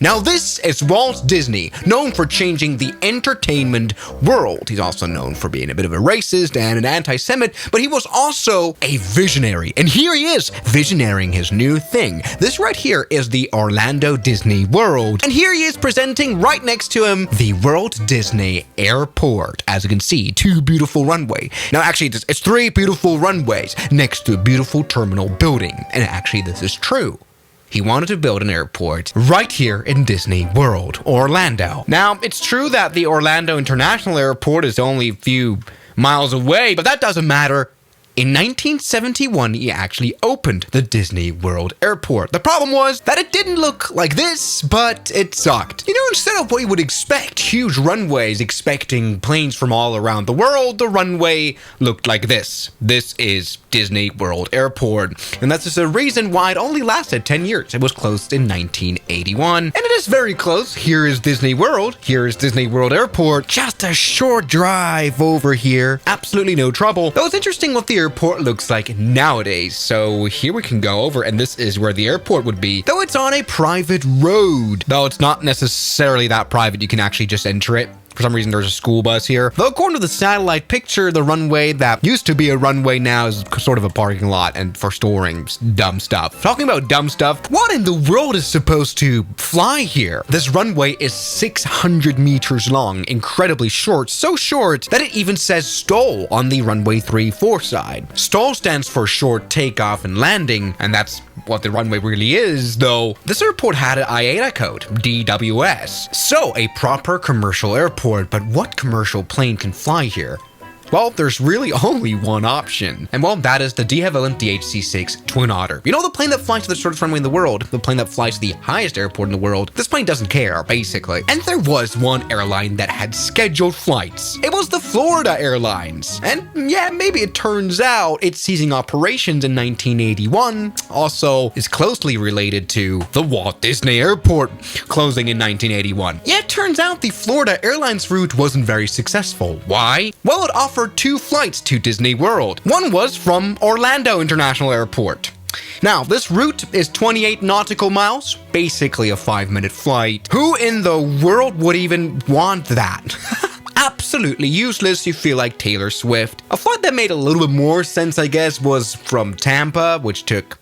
Now this is Walt Disney, known for changing the entertainment world. He's also known for being a bit of a racist and an anti-Semite, but he was also a visionary. And here he is, visionarying his new thing. This right here is the Orlando Disney World. And here he is presenting right next to him the Walt Disney Airport. As you can see, two beautiful runways. Now actually, it's three beautiful runways next to a beautiful terminal building. And actually, this is true. He wanted to build an airport right here in Disney World, Orlando. Now, it's true that the Orlando International Airport is only a few miles away, but that doesn't matter. In 1971, he actually opened the Disney World Airport. The problem was that it didn't look like this, but it sucked. You know, instead of what you would expect, huge runways expecting planes from all around the world, the runway looked like this. This is Disney World Airport. And that's just a reason why it only lasted 10 years. It was closed in 1981. And it is very close. Here is Disney World. Here is Disney World Airport. Just a short drive over here. Absolutely no trouble. Though it's interesting what the airport looks like nowadays. So here we can go over, and this is where the airport would be, though it's on a private road. Though it's not necessarily that private, you can actually just enter it. For some reason, there's a school bus here. Though according to the satellite picture, the runway that used to be a runway now is sort of a parking lot and for storing dumb stuff. Talking about dumb stuff, what in the world is supposed to fly here? This runway is 600 meters long, incredibly short, so short that it even says STOL on the runway 34 side. STOL stands for short takeoff and landing, and that's what the runway really is, though this airport had an IATA code, DWS. So a proper commercial airport. But what commercial plane can fly here? Well, there's really only one option. And well, that is the de Havilland DHC-6 Twin Otter. You know, the plane that flies to the shortest runway in the world, the plane that flies to the highest airport in the world. This plane doesn't care, basically. And there was one airline that had scheduled flights. It was the Florida Airlines. And yeah, maybe it turns out it's ceasing operations in 1981. Also is closely related to the Walt Disney Airport closing in 1981. Yeah, it turns out the Florida Airlines route wasn't very successful. Why? Well, it offered two flights to Disney World. One was from Orlando International Airport. Now, this route is 28 nautical miles, basically a 5-minute flight. Who in the world would even want that? Absolutely useless. You feel like Taylor Swift. A flight that made a little bit more sense, I guess, was from Tampa, which took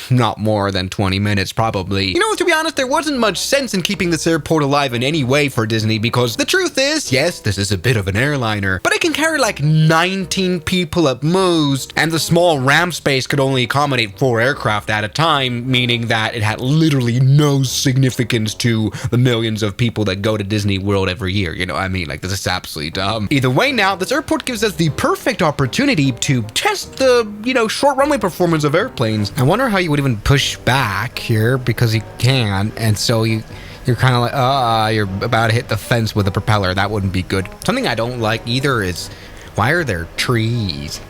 not more than 20 minutes, probably. You know, to be honest, there wasn't much sense in keeping this airport alive in any way for Disney, because the truth is, yes, this is a bit of an airliner, but it can carry like 19 people at most, and the small ramp space could only accommodate 4 aircraft at a time, meaning that it had literally no significance to the millions of people that go to Disney World every year. You know what I mean? Like, this is absolutely dumb. Either way now, this airport gives us the perfect opportunity to test the, short runway performance of airplanes. I wonder how you would even push back here, because you can, and so you're kind of like, you're about to hit the fence with a propeller. That wouldn't be good. Something I don't like either is, why are there trees?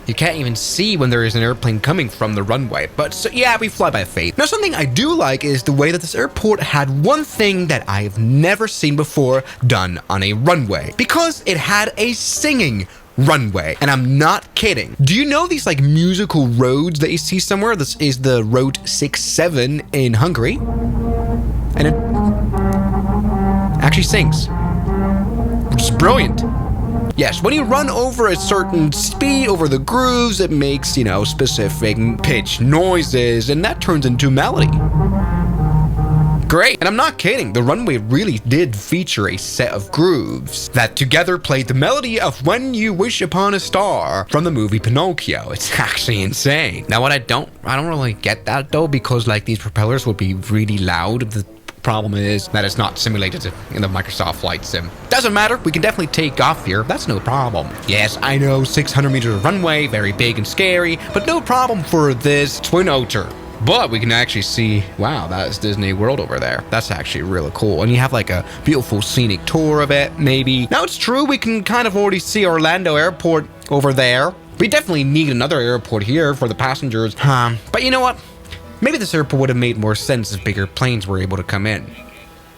You can't even see when there is an airplane coming from the runway. But so, yeah, we fly by faith. Now, something I do like is the way that this airport had one thing that I've never seen before done on a runway, because it had a singing runway. And I'm not kidding. Do you know these like musical roads that you see somewhere? This is the Road 67 in Hungary. And it actually sings. Which is brilliant. Yes, when you run over a certain speed over the grooves, it makes, specific pitch noises, and that turns into melody. Great. And I'm not kidding. The runway really did feature a set of grooves that together played the melody of When You Wish Upon a Star from the movie Pinocchio. It's actually insane. Now, what I don't really get that though, because like these propellers would be really loud. The problem is that it's not simulated in the Microsoft Flight Sim. Doesn't matter. We can definitely take off here. That's no problem. Yes, I know 600 meters of runway, very big and scary, but no problem for this Twin Otter. But we can actually see, wow, that's Disney World over there. That's actually really cool. And you have like a beautiful scenic tour of it, maybe. Now, it's true, we can kind of already see Orlando Airport over there. We definitely need another airport here for the passengers. But you know what? Maybe this airport would have made more sense if bigger planes were able to come in.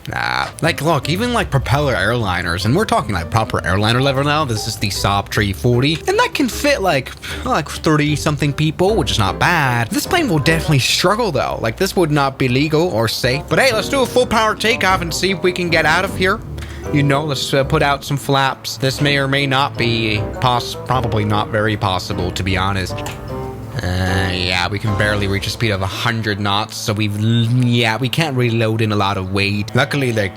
Nah, like, look, even like propeller airliners, and we're talking like proper airliner level now. This is the Saab 340, and that can fit like 30-something people, which is not bad. This plane will definitely struggle though. Like, this would not be legal or safe. But hey, let's do a full power takeoff and see if we can get out of here. You know, let's put out some flaps. This may or may not be probably not very possible, to be honest. Yeah, we can barely reach a speed of 100 knots, so we can't really load in a lot of weight. Luckily, like,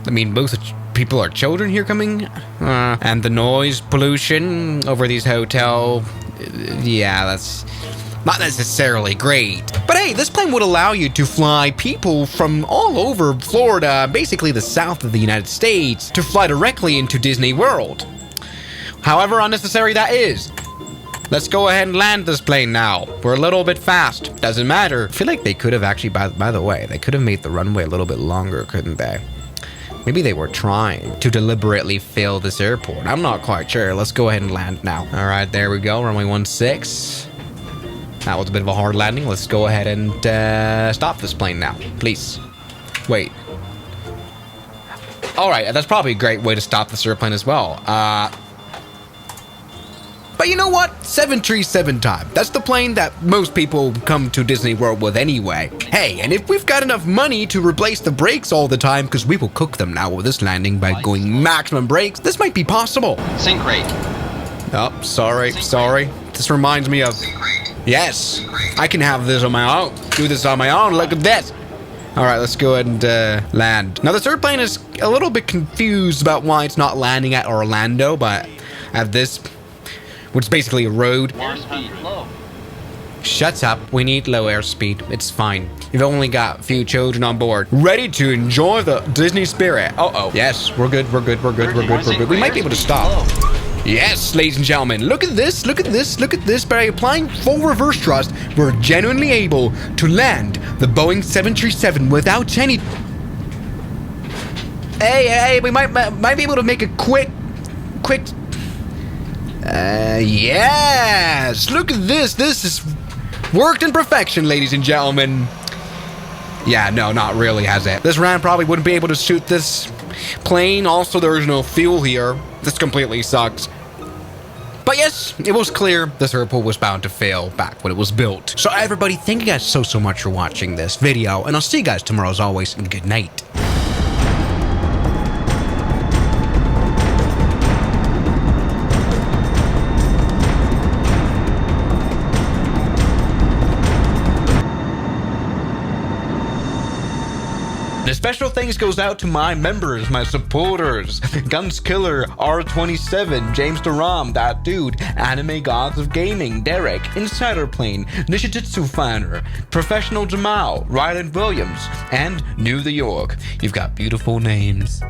I mean, most people are children here coming, and the noise pollution over these hotel, yeah, that's not necessarily great. But hey, this plane would allow you to fly people from all over Florida, basically the south of the United States, to fly directly into Disney World. However unnecessary that is. Let's go ahead and land this plane now. We're a little bit fast. Doesn't matter. I feel like they could have actually, by the way, they could have made the runway a little bit longer, couldn't they? Maybe they were trying to deliberately fill this airport. I'm not quite sure. Let's go ahead and land now. All right, there we go. Runway 16. That was a bit of a hard landing. Let's go ahead and stop this plane now, please. Wait. All right, that's probably a great way to stop this airplane as well. But you know what? 737 time. That's the plane that most people come to Disney World with anyway. Hey, and if we've got enough money to replace the brakes all the time, because we will cook them now with this landing by going maximum brakes, this might be possible. Sync rate. Oh, sorry. This reminds me of... Yes, I can have this on my own. Do this on my own. Look at this. All right, let's go ahead and land. Now, this airplane is a little bit confused about why it's not landing at Orlando, but at this... which is basically a road. Airspeed low. Shut up. We need low airspeed. It's fine. You've only got a few children on board. Ready to enjoy the Disney spirit. Uh-oh. Yes, we're good. We might be able to stop. Yes, ladies and gentlemen. Look at this. By applying full reverse thrust, we're genuinely able to land the Boeing 737 without any... Hey, we might be able to make a quick... Yes! Look at this! This is worked in perfection, ladies and gentlemen. Yeah, no, not really, has it? This ramp probably wouldn't be able to shoot this plane. Also, there is no fuel here. This completely sucks. But yes, it was clear this airport was bound to fail back when it was built. So everybody, thank you guys so much for watching this video, and I'll see you guys tomorrow as always, and good night. The special thanks goes out to my members, my supporters, Guns Killer, R27, James Duram, That Dude, Anime Gods of Gaming, Derek, Insider Plane, Nishijitsu Fanner, Professional Jamal, Ryland Williams, and New the York. You've got beautiful names.